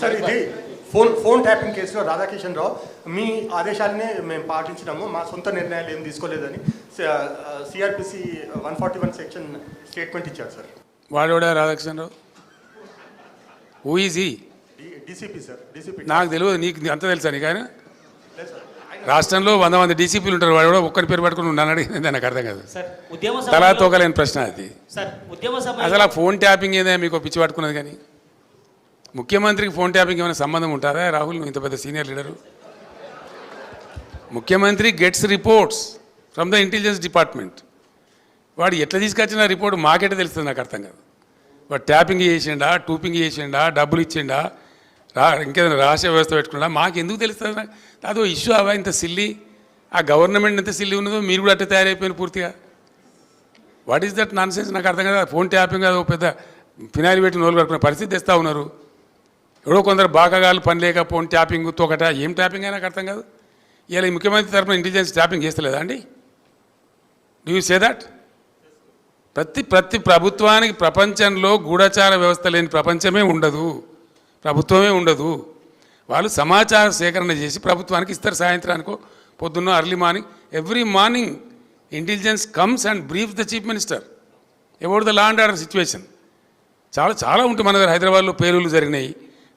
Sir ఇది phone tapping కేసులో రాధాకిషన్ రావు మీ ఆదేశాలనే మేము పాటించినాము, మా సొంత నిర్ణయాలు ఏం తీసుకోలేదని సిఆర్పిసి 141 సెక్షన్ స్టేట్మెంట్ ఇచ్చారు సార్. వాడోడా Radhakishan Rao? Who is he? DCP sir. DCP నాకు తెలియదు, నీకు అంత తెలుసా? నీకు ఆయన రాష్ట్రంలో 100 మంది డీసీపీలు ఉంటారు, వాడు కూడా ఒక్కరి పేరు పట్టుకుని ఉన్నాను అడిగింది, నాకు అర్థం కాదు. తలా తోకలేని ప్రశ్న అది. అసలు ఆ ఫోన్ ట్యాపింగ్ ఏదో మీకు పిచ్చి పట్టుకున్నది. కానీ ముఖ్యమంత్రికి ఫోన్ ట్యాపింగ్ ఏమైనా సంబంధం ఉంటుందా? రాహుల్, నువ్వు ఇంత పెద్ద సీనియర్ లీడరు. ముఖ్యమంత్రి gets reports from the intelligence department. వాడు ఎట్లా తీసుకొచ్చిన రిపోర్ట్ మాకెట్లా తెలుస్తుంది? నాకు అర్థం కాదు. వాడు ట్యాపింగ్ చేసిండా, టూపింగ్ చేసిండా, డబ్బులు ఇచ్చిండా, ఇంకేదైనా రహస్య వ్యవస్థ పెట్టుకున్నా మాకు ఎందుకు తెలుస్తుంది? అదో ఇష్యూ అవా ఇంత సిల్లి? ఆ గవర్నమెంట్ ఎంత సిల్లి ఉన్నదో మీరు కూడా అట్లా తయారైపోయిన పూర్తిగా. What is that non sense? నాకు అర్థం కదా. ఫోన్ ట్యాపింగ్ అది పెద్ద ఫినాయిల్ పెట్టి నోలు కట్టుకునే పరిస్థితి తెస్తూ ఉన్నారు. ఎవడో కొందరు బాగాగాలు పని లేక ఫోన్ ట్యాపింగ్ తోకట ఏం ట్యాపింగ్ అయినా నాకు అర్థం కాదు. ఇలా ఈ ముఖ్యమంత్రి తరఫున ఇంటెలిజెన్స్ ట్యాపింగ్ చేస్తలేదా అండి? Do you say that? ప్రతి ప్రభుత్వానికి ప్రపంచంలో గూఢచార వ్యవస్థ లేని ప్రపంచమే ఉండదు, ప్రభుత్వమే ఉండదు. వాళ్ళు సమాచార సేకరణ చేసి ప్రభుత్వానికి ఇస్తారు. సాయంత్రానికో పొద్దున్న early morning, every morning intelligence comes and brief the chief minister about the law and order situation. చాలా ఉంటుంది మన దగ్గర. హైదరాబాద్లో పేలుళ్ళు జరిగినాయి,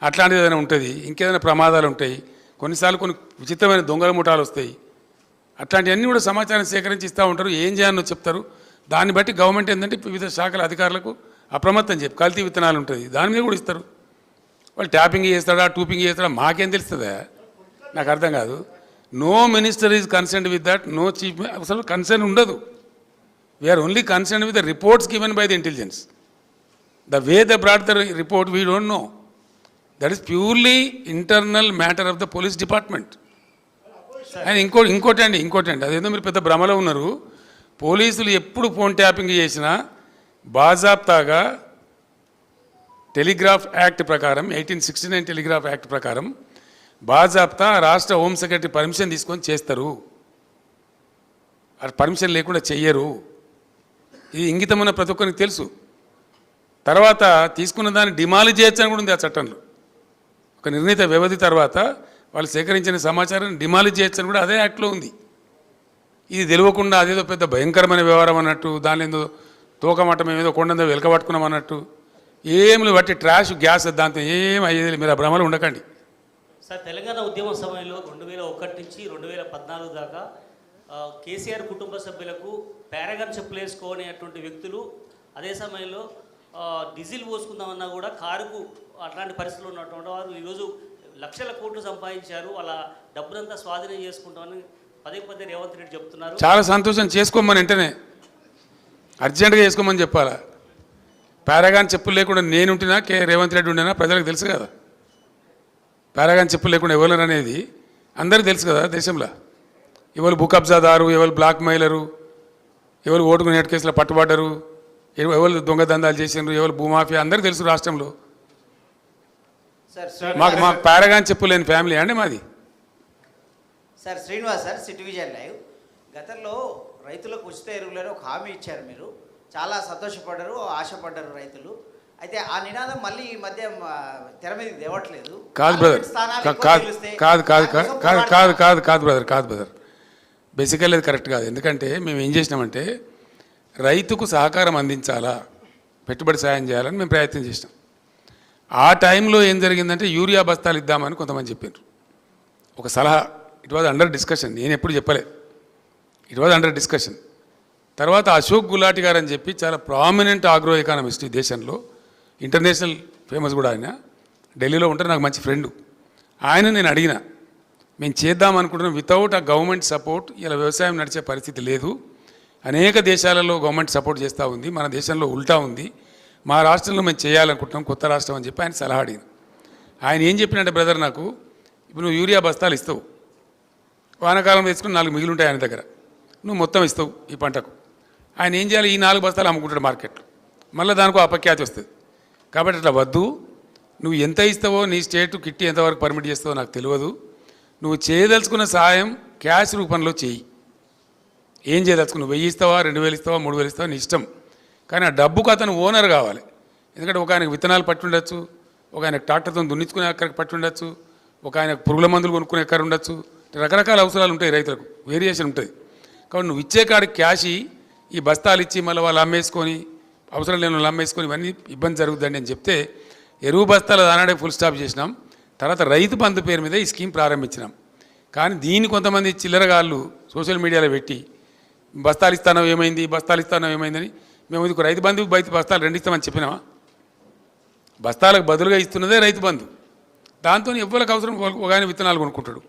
అట్లాంటిది ఏదైనా ఉంటుంది, ఇంకేదైనా ప్రమాదాలు ఉంటాయి, కొన్నిసార్లు కొన్ని విచిత్రమైన దొంగల ముఠాలు వస్తాయి. అట్లాంటివన్నీ కూడా సమాచారం సేకరించి ఇస్తూ ఉంటారు. ఏం చేయాలో చెప్తారు. దాన్ని బట్టి గవర్నమెంట్ ఏంటంటే వివిధ శాఖల అధికారులకు అప్రమత్తం చెప్పి కల్తీ విత్తనాలు ఉంటుంది, దాని మీద కూడా ఇస్తారు. వాళ్ళు ట్యాపింగ్ చేస్తాడా, టూపింగ్ చేస్తాడా మాకేం తెలుస్తుందా? నాకు అర్థం కాదు. No minister is concerned with that, no chief. అసలు కన్సర్న్ ఉండదు. We are only concerned with the reports given by the intelligence. The way the brought the report we don't know. That is purely internal matter of the police department. And ఇంకోటి అండి, అదేదో మీరు పెద్ద భ్రమలో ఉన్నారు. పోలీసులు ఎప్పుడు ఫోన్ ట్యాపింగ్ చేసినా బాజాప్తాగా టెలిగ్రాఫ్ యాక్ట్ ప్రకారం 1869 టెలిగ్రాఫ్ యాక్ట్ ప్రకారం బాజాప్తా రాష్ట్ర హోమ్ సెక్రటరీ పర్మిషన్ తీసుకొని చేస్తారు. పర్మిషన్ లేకుండా చెయ్యరు. ఇది ఇంగితమైన ప్రతి ఒక్కరికి తెలుసు. తర్వాత తీసుకున్న దాన్ని డిమాలిజ్ చేయొచ్చని కూడా ఉంది ఆ చట్టంలో. ఒక నిర్ణీత వ్యవధి తర్వాత వాళ్ళు సేకరించిన సమాచారాన్ని డిమాలిజ్ చేయొచ్చని కూడా అదే యాక్ట్లో ఉంది. ఇది తెలియకుండా అదేదో పెద్ద భయంకరమైన వ్యవహారం అన్నట్టు, దాని ఏదో తోకమట్టం ఏదో కొండందో వెలకబట్టుకున్నాం అన్నట్టు ఏమి బట్టి ట్రాష్ గ్యాస్ దాంతో ఏం అయ్యేది. మీరు ఆ భ్రమలు ఉండకండి సార్. తెలంగాణ ఉద్యమ సమయంలో 2001 నుంచి 2014 దాకా కేసీఆర్ కుటుంబ సభ్యులకు పారాగాన్ చెప్పులు వేసుకోనేటువంటి వ్యక్తులు అదే సమయంలో డీజిల్ పోసుకుందామన్నా కూడా కారుకు అట్లాంటి పరిస్థితులు ఉన్నటువంటి వారు ఈరోజు లక్షల కోట్లు సంపాదించారు. అలా డబ్బునంతా స్వాధీనం చేసుకుంటామని పదే రేవంత్ రెడ్డి చెప్తున్నారు. చాలా సంతోషం. చేసుకోమని వెంటనే అర్జెంటుగా చేసుకోమని చెప్పాలా? పారాగాన్ చెప్పులు లేకుండా నేనుంటున్నా, రేవంత్ రెడ్డి ఉండినా ప్రజలకు తెలుసు కదా. పారాగాన్ చెప్పులు లేకుండా ఎవరు అనేది అందరికీ తెలుసు కదా దేశంలో. ఎవరు భూ కబ్జాదారు, ఎవరు బ్లాక్ మెయిలరు, ఎవరు ఓటుకు నేటి కేసులో పట్టుబడ్డరు, ఎవరు దొంగ దందాలు చేసినారు, ఎవరు భూమాఫియా అందరికీ తెలుసు రాష్ట్రంలో. మాకు పారాగాన్ చెప్పులు లేని ఫ్యామిలీ అండి మాది. Sir Srinivas sir, city vision live. గతంలో రైతులకు ఉచిత ఎరువులని ఒక హామీ ఇచ్చారు. మీరు చాలా సంతోషపడ్డారు, ఆశపడ్డారు రైతులు. అయితే ఆ నినాదం మళ్ళీ ఈ మధ్య తెర మీద తేవట్లేదు. కాదు బ్రదర్, కాదు బ్రదర్. బేసికల్లీ అది కరెక్ట్ కాదు. ఎందుకంటే మేము ఏం చేసినామంటే రైతుకు సహకారం అందించాలా, పెట్టుబడి సాయం చేయాలని మేము ప్రయత్నం చేసినాం. ఆ టైంలో ఏం జరిగిందంటే యూరియా బస్తాలు ఇద్దామని కొంతమంది చెప్పారు. ఒక సలహా, ఇట్ వాజ్ అండర్ డిస్కషన్. నేను ఎప్పుడు చెప్పలే, ఇట్ వాజ్ అండర్ డిస్కషన్. తర్వాత అశోక్ గులాటి గారు అని చెప్పి చాలా ప్రామినెంట్ ఆగ్రో ఎకానమిస్ట్ ఈ దేశంలో, ఇంటర్నేషనల్ ఫేమస్ కూడా ఆయన, ఢిల్లీలో ఉంటారు, నాకు మంచి ఫ్రెండు. ఆయన నేను అడిగిన, మేము చేద్దాం అనుకుంటున్నాం, వితౌట్ ఆ గవర్నమెంట్ సపోర్ట్ ఇలా వ్యవసాయం నడిచే పరిస్థితి లేదు. అనేక దేశాలలో గవర్నమెంట్ సపోర్ట్ చేస్తూ ఉంది, మన దేశంలో ఉల్టా ఉంది. మా రాష్ట్రంలో మేము చేయాలనుకుంటున్నాం, కొత్త రాష్ట్రం అని చెప్పి ఆయన సలహా అడిగింది. ఆయన ఏం చెప్పినట్టే బ్రదర్, నాకు ఇప్పుడు నువ్వు యూరియా బస్తాలు ఇస్తావు, వానాకాలం వేసుకుని 4 మిగిలి ఉంటాయి ఆయన దగ్గర, నువ్వు మొత్తం ఇస్తావు ఈ పంటకు. ఆయన ఏం చేయాలి, ఈ 4 బస్తాలు అమ్ముకుంటాడు మార్కెట్లో, మళ్ళీ దానికి అపఖ్యాతి వస్తుంది. కాబట్టి అట్లా వద్దు, నువ్వు ఎంత ఇస్తావో, నీ స్టేట్ కిట్టి ఎంతవరకు పర్మిట్ చేస్తావో నాకు తెలియదు, నువ్వు చేయదలుచుకున్న సహాయం క్యాష్ రూపంలో చేయి. ఏం చేయదలుచుకున్నావు, 1000 ఇస్తావా, 2000 ఇస్తావా, 3000 ఇస్తావా, నీ ఇష్టం. కానీ ఆ డబ్బుకు అతను ఓనర్ కావాలి. ఎందుకంటే ఒక ఆయనకు విత్తనాలు పట్టి ఉండొచ్చు, ఒక ఆయన ట్రాక్టర్తో దున్నించుకునే ఎకరకు పట్టి ఉండొచ్చు, ఒక ఆయన పురుగుల మందులు కొనుక్కునే ఎకరు ఉండొచ్చు. రకరకాల అవసరాలు ఉంటాయి రైతులకు, వేరియేషన్ ఉంటుంది. కాబట్టి నువ్వు ఇచ్చే కాడికి క్యాష్ ఈ బస్తాలు ఇచ్చి మళ్ళీ వాళ్ళు అమ్మేసుకొని అవసరం లేని వాళ్ళు అమ్మేసుకొని ఇవన్నీ ఇబ్బంది జరుగుతుందండి అని చెప్తే ఎరువు బస్తాల దానాడే ఫుల్ స్టాప్ చేసినాం. తర్వాత రైతు బంధు పేరు మీద ఈ స్కీమ్ ప్రారంభించినాం. కానీ దీన్ని కొంతమంది చిల్లరగాళ్ళు సోషల్ మీడియాలో పెట్టి బస్తాలు ఇస్తానో ఏమైంది, బస్తాలు ఇస్తానో ఏమైందని, మేము ఇది రైతు బంధుకు బస్తాలు రెండు ఇస్తామని చెప్పినామా? బస్తాలకు బదులుగా ఇస్తున్నదే రైతు బంధు. దాంతో ఎవరికి అవసరం ఒక ఆయన విత్తనాలు కొనుక్కుంటాడు,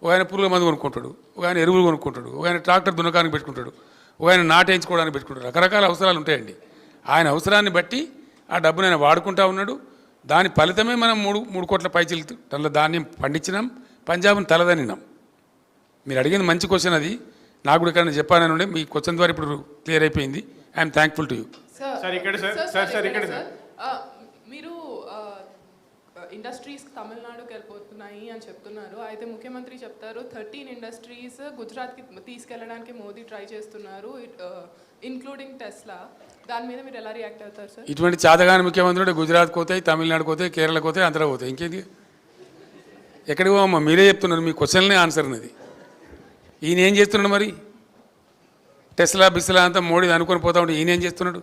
ఒక ఆయన పురుగుల మందు కొనుక్కుంటాడు, ఒక ఆయన ఎరువులు కొనుక్కుంటాడు, ఒక ఆయన ట్రాక్టర్ దున్నకానికి పెట్టుకుంటాడు, ఒక ఆయన నాటేయించుకోవడానికి పెట్టుకుంటాడు. రకరకాల అవసరాలు ఉంటాయండి. ఆయన అవసరాన్ని బట్టి ఆ డబ్బును ఆయన వాడుకుంటా ఉన్నాడు. దాని ఫలితమే మనం 3 కోట్ల పైచిలు టన్నుల ధాన్యం పండించినాం, పంజాబ్ను తలదనినాం. మీరు అడిగింది మంచి క్వశ్చన్. అది నాకు కూడా ఇక్కడ చెప్పానని ఉండే, మీ క్వశ్చన్ ద్వారా ఇప్పుడు క్లియర్ అయిపోయింది. I'm thankful to you. Sir ఇక్కడ సార్ ఇక్కడ సార్ మీరు ఇండస్ట్రీస్ తమిళనాడుకి వెళ్ళిపోతున్నాయి అని చెప్తున్నారు. అయితే ముఖ్యమంత్రి చెప్తారు 13 ఇండస్ట్రీస్ గుజరాత్కి తీసుకెళ్ళడానికి మోదీ ట్రై చేస్తున్నారు, ఇంక్లూడింగ్ టెస్లా. దాని మీద మీరు ఎలా రియాక్ట్ అవుతారు సార్? ఇటువంటి చాతగాని ముఖ్యమంత్రుడు గుజరాత్కి పోతాయి, తమిళనాడుకి పోతాయి, కేరళకు పోతాయి, ఆంధ్రాకి పోతాయి. ఇంకేంది? ఎక్కడికి పోమ్మా? మీరే చెప్తున్నారు, మీ క్వశ్చన్లే ఆన్సర్ ఉన్నది. ఈయన ఏం చేస్తున్నాడు మరి? టెస్లా బిస్లా అంతా మోడీ అనుకొని పోతా ఉంటే ఈయన ఏం చేస్తున్నాడు?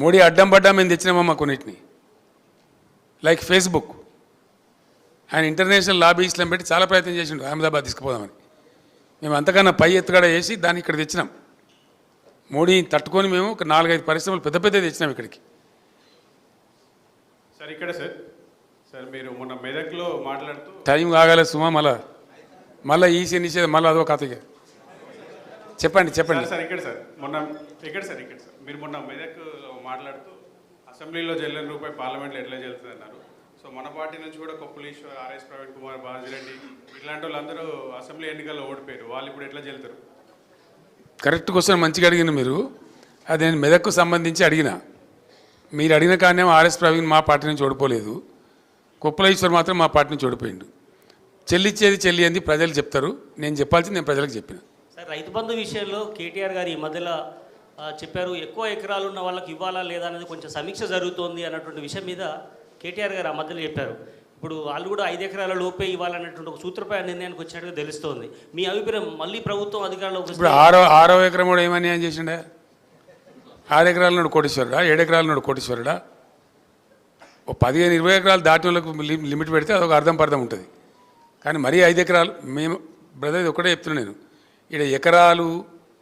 మోడీ అడ్డం పడ్డా మేము తెచ్చినామమ్మా కొన్నిటిని. లైక్ ఫేస్బుక్, ఆయన ఇంటర్నేషనల్ లాబీస్లను పెట్టి చాలా ప్రయత్నం చేసిండు అహ్మదాబాద్ తీసుకుపోదామని. మేము అంతకన్నా పై ఎత్తుగడ వేసి దాన్ని ఇక్కడ తెచ్చినాం. మోడీని తట్టుకొని మేము ఒక 4-5 పరిశ్రమలు పెద్ద పెద్ద తెచ్చినాం ఇక్కడికి. సార్ ఇక్కడ సార్ మీరు మొన్న మెదక్లో మాట్లాడుతూ టైం కాగల సుమా, మళ్ళీ ఈసీ నిషేధం, మళ్ళీ అదో కథగా చెప్పండి. సార్ ఇక్కడ సార్ మీరు మొన్న మెదక్లో మాట్లాడుతూ అసెంబ్లీలో చెల్లని రూపాయి పార్లమెంట్లో ఎట్లా చెల్లుతుంది అన్నారు. సో మన పార్టీ నుంచి కూడా కొప్పులీశ్వర్, ఆర్ఎస్ ప్రవీణ్ కుమార్, బాజిరెడ్డి ఇట్లాంటి వాళ్ళందరూ అసెంబ్లీ ఎన్నికల్లో ఓడిపోయారు. వాళ్ళు ఇప్పుడు ఎట్లా చెల్లుతారు? కరెక్ట్ క్వశ్చన్, మంచిగా అడిగిన మీరు. అది నేను మెదక్కు సంబంధించి అడిగిన. మీరు అడిగిన కానీ ఆర్ఎస్ ప్రవీణ్ మా పార్టీ నుంచి ఓడిపోలేదు, కొప్పులీశ్వర్ మాత్రం మా పార్టీ నుంచి ఓడిపోయిండు. చెల్లిచ్చేది చెల్లి అని ప్రజలు చెప్తారు, నేను చెప్పాల్సింది నేను ప్రజలకు చెప్పిన. సార్, రైతు బంధు విషయంలో కేటీఆర్ గారు ఈ మధ్యలో చెప్పారు, ఎక్కువ ఎకరాలు ఉన్న వాళ్ళకి ఇవ్వాలా లేదా అనేది కొంచెం సమీక్ష జరుగుతోంది అన్నటువంటి విషయం మీద కేటీఆర్ గారు ఆ మధ్యలో చెప్పారు. ఇప్పుడు వాళ్ళు కూడా 5 ఎకరాల లోపే ఇవ్వాలన్నటువంటి ఒక సూత్రప్రాయ నిర్ణయానికి వచ్చినట్టుగా తెలుస్తోంది. మీ అభిప్రాయం, మళ్ళీ ప్రభుత్వం అధికారంలోకి ఇప్పుడు ఆరో ఎకరం కూడా ఏమని ఏం చేసిండే? 6 ఎకరాల నాడు కోటీశ్వరుడా, 7 ఎకరాల నాడు కోటీశ్వరుడా? ఓ 15-20 ఎకరాలు దాటి వాళ్ళకు లిమిట్ పెడితే అదొక అర్థం ఉంటుంది. కానీ మరీ 5 ఎకరాలు, మేము బ్రదర్ ఇది ఒకటే చెప్తున్నాను నేను, ఇక్కడ ఎకరాలు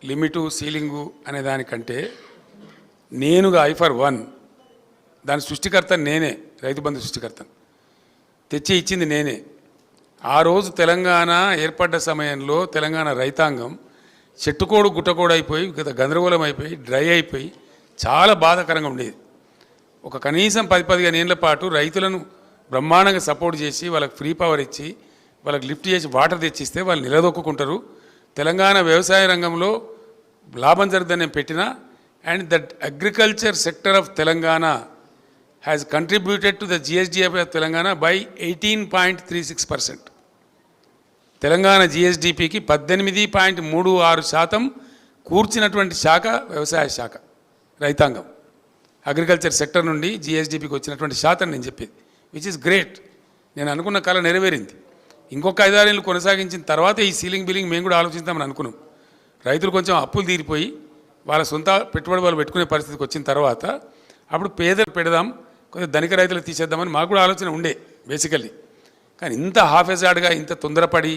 లిమిటు సీలింగు అనే దానికంటే నేనుగా I/1 దాని సృష్టికర్త నేనే, రైతు బంధు సృష్టికర్త తెచ్చి ఇచ్చింది నేనే. ఆ రోజు తెలంగాణ ఏర్పడ్డ సమయంలో తెలంగాణ రైతాంగం చెట్టుకోడు గుట్టకోడు అయిపోయి గందరగోళం అయిపోయి డ్రై అయిపోయి చాలా బాధాకరంగా ఉండేది. ఒక కనీసం 10-15 ఏళ్ల పాటు రైతులను బ్రహ్మాండంగా సపోర్ట్ చేసి వాళ్ళకి ఫ్రీ పవర్ ఇచ్చి వాళ్ళకి లిఫ్ట్ చేసి వాటర్ తెచ్చిస్తే వాళ్ళు నిలదొక్కుంటారు. తెలంగాణ వ్యవసాయ రంగంలో లాభం జరుగుతుందని నేను పెట్టిన. And that agriculture sector of Telangana has contributed to the GSDP of Telangana by 18.36%. Telangana GSDPకి 18.36% కూర్చినటువంటి శాఖ వ్యవసాయ శాఖ, రైతాంగం. అగ్రికల్చర్ సెక్టర్ నుండి GSDPకి వచ్చినటువంటి శాతం నేను చెప్పేది, విచ్ ఇస్ గ్రేట్. నేను అనుకున్న కళ నెరవేరింది. ఇంకొక 5-6 ఏళ్ళు కొనసాగించిన తర్వాత ఈ సీలింగ్ బిల్లింగ్ మేము కూడా ఆలోచిస్తామని అనుకున్నాం. రైతులు కొంచెం అప్పులు తీరిపోయి వాళ్ళ సొంత పెట్టుబడి వాళ్ళు పెట్టుకునే పరిస్థితికి వచ్చిన తర్వాత అప్పుడు పేదలు పెడదాం, కొంచెం ధనిక రైతులు తీసేద్దామని మాకు కూడా ఆలోచన ఉండే బేసికల్లీ. కానీ ఇంత హాఫెజాడ్గా ఇంత తొందరపడి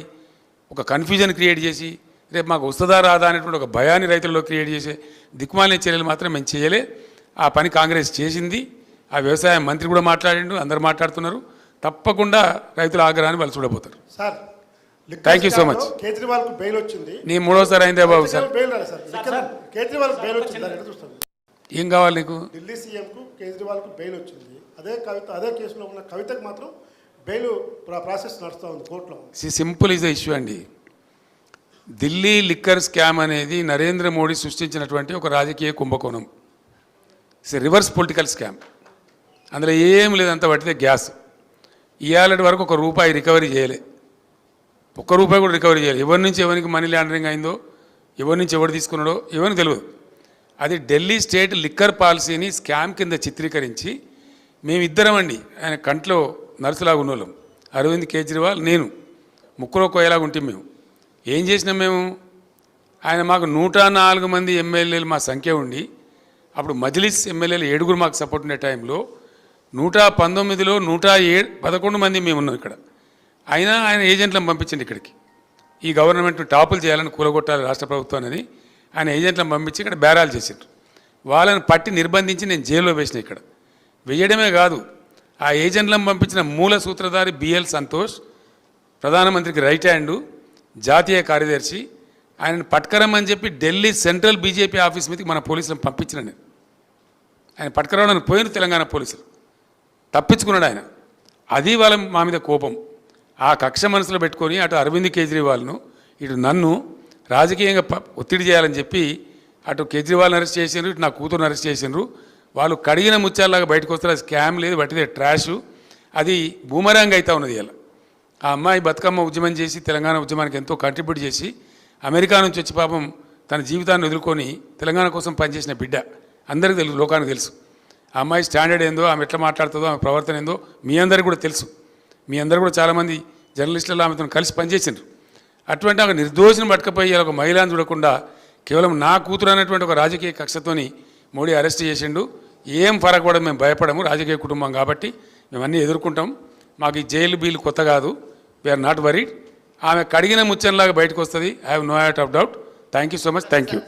ఒక కన్ఫ్యూజన్ క్రియేట్ చేసి రేపు మాకు వస్తుందా రాదా అనేటువంటి ఒక భయాన్ని రైతుల్లో క్రియేట్ చేసే దిక్కుమాలిన చర్యలు మాత్రం మేము చేయలే. ఆ పని కాంగ్రెస్ చేసింది. ఆ వ్యవసాయ మంత్రి కూడా మాట్లాడిండు, అందరు మాట్లాడుతున్నారు. తప్పకుండా రైతుల ఆగ్రహాన్ని వాళ్ళు చూడబోతారు. Sir thank you so much. Kejriwal కు బెయిల్ వచ్చింది, నీ 3వసారి అయిందే బాబు సార్. కేజ్రీవాల్ బెయిల్ వచ్చింది, ఏం కావాలి నీకు? ఢిల్లీ సీఎం కు కేజ్రీవాల్ కు బెయిల్ వచ్చింది. అదే కేసులో ఉన్న కవితకు మాత్రం బెయిల్ ప్రాసెస్ నడుస్తూ ఉంది కోర్టులో. సింపుల్ ఇస్ ద ఇష్యూ అండి. ఢిల్లీ లిక్కర్ స్కామ్ అనేది నరేంద్ర మోడీ సృష్టించినటువంటి ఒక రాజకీయ కుంభకోణం. It's reverse political scam. అందులో ఏం లేదంత పట్టితే గ్యాస్. ఇవాళటి వరకు ₹1 రికవరీ చేయలే, ₹1 కూడా రికవరీ చేయాలి. ఎవరి నుంచి ఎవరికి మనీ లాండరింగ్ అయిందో, ఎవరి నుంచి ఎవరు తీసుకున్నాడో ఎవరికి తెలియదు. అది ఢిల్లీ స్టేట్ లిక్కర్ పాలసీని స్కామ్ కింద చిత్రీకరించి మేమిద్దరం అండి ఆయన కంట్లో నర్సులాగా ఉన్నోళ్ళం. అరవింద్ కేజ్రీవాల్, నేను ముక్కులో కోయలాగా ఉంటే మేము ఏం చేసినాం మేము, ఆయన మాకు 104 మంది ఎమ్మెల్యేలు మా సంఖ్య ఉండి, అప్పుడు మజ్లిస్ ఎమ్మెల్యేలు 7 మాకు సపోర్ట్ ఉండే టైంలో 119లో 111 మంది మేము ఉన్నాం ఇక్కడ. అయినా ఆయన ఏజెంట్లను పంపించండి ఇక్కడికి, ఈ గవర్నమెంట్ టాపులు చేయాలని కూలగొట్టాలి రాష్ట్ర ప్రభుత్వాన్ని ఆయన ఏజెంట్లను పంపించి ఇక్కడ బేరాలు చేసిండ్రు. వాళ్ళని పట్టి నిర్బంధించి నేను జైల్లో వేసిన. ఇక్కడ వేయడమే కాదు, ఆ ఏజెంట్లను పంపించిన మూల సూత్రధారి బిఎల్ సంతోష్, ప్రధానమంత్రికి రైట్ హ్యాండు, జాతీయ కార్యదర్శి, ఆయనను పట్టుకరమని చెప్పి ఢిల్లీ సెంట్రల్ బీజేపీ ఆఫీస్ మీదకి మన పోలీసులను పంపించిన నేను. ఆయన పట్టుకరవడానికి పోయిన తెలంగాణ పోలీసులు తప్పించుకున్నాడు ఆయన. అది వాళ్ళ మా మీద కోపం. ఆ కక్ష మనసులో పెట్టుకొని అటు అరవింద్ కేజ్రీవాల్ను ఇటు నన్ను రాజకీయంగా ఒత్తిడి చేయాలని చెప్పి అటు కేజ్రీవాల్ని అరెస్ట్ చేసిండ్రు, ఇటు నా కూతురుని అరెస్ట్ చేసిండ్రు. వాళ్ళు కడిగిన ముత్యాలలాగా బయటకు వస్తారు. అది స్కామ్ లేదు, బట్టిదే ట్రాషు. అది బూమరాంగ్ అవుతా ఉన్నది. ఇలా ఆ అమ్మాయి బతుకమ్మ ఉద్యమం చేసి తెలంగాణ ఉద్యమానికి ఎంతో కంట్రిబ్యూట్ చేసి అమెరికా నుంచి వచ్చి పాపం తన జీవితాన్ని వదులుకొని తెలంగాణ కోసం పనిచేసిన బిడ్డ. అందరికీ తెలుసు, లోకానికి తెలుసు. ఆ అమ్మాయి స్టాండర్డ్ ఏందో, ఆమె ఎట్లా మాట్లాడుతుందో, ఆమె ప్రవర్తన ఏందో మీ అందరికీ కూడా తెలుసు. మీ అందరూ కూడా చాలామంది జర్నలిస్టులు ఆమెతో కలిసి పనిచేసిండ్రు. అటువంటి ఒక నిర్దోషిని పట్టుకపోయి ఒక మహిళను చూడకుండా కేవలం నా కూతురు అనేటువంటి ఒక రాజకీయ కక్షతోని మోడీ అరెస్ట్ చేసిండు. ఏం ఫరక్ పడదు, మేము భయపడము. రాజకీయ కుటుంబం కాబట్టి మేము అన్నీ ఎదుర్కొంటాం. మాకు ఈ జైలు బీలు కొత్త కాదు. We are not worried. ఆమె కడిగిన ముత్యంలాగా బయటకు వస్తుంది. I have no out of doubt. Thank you so much. Thank you.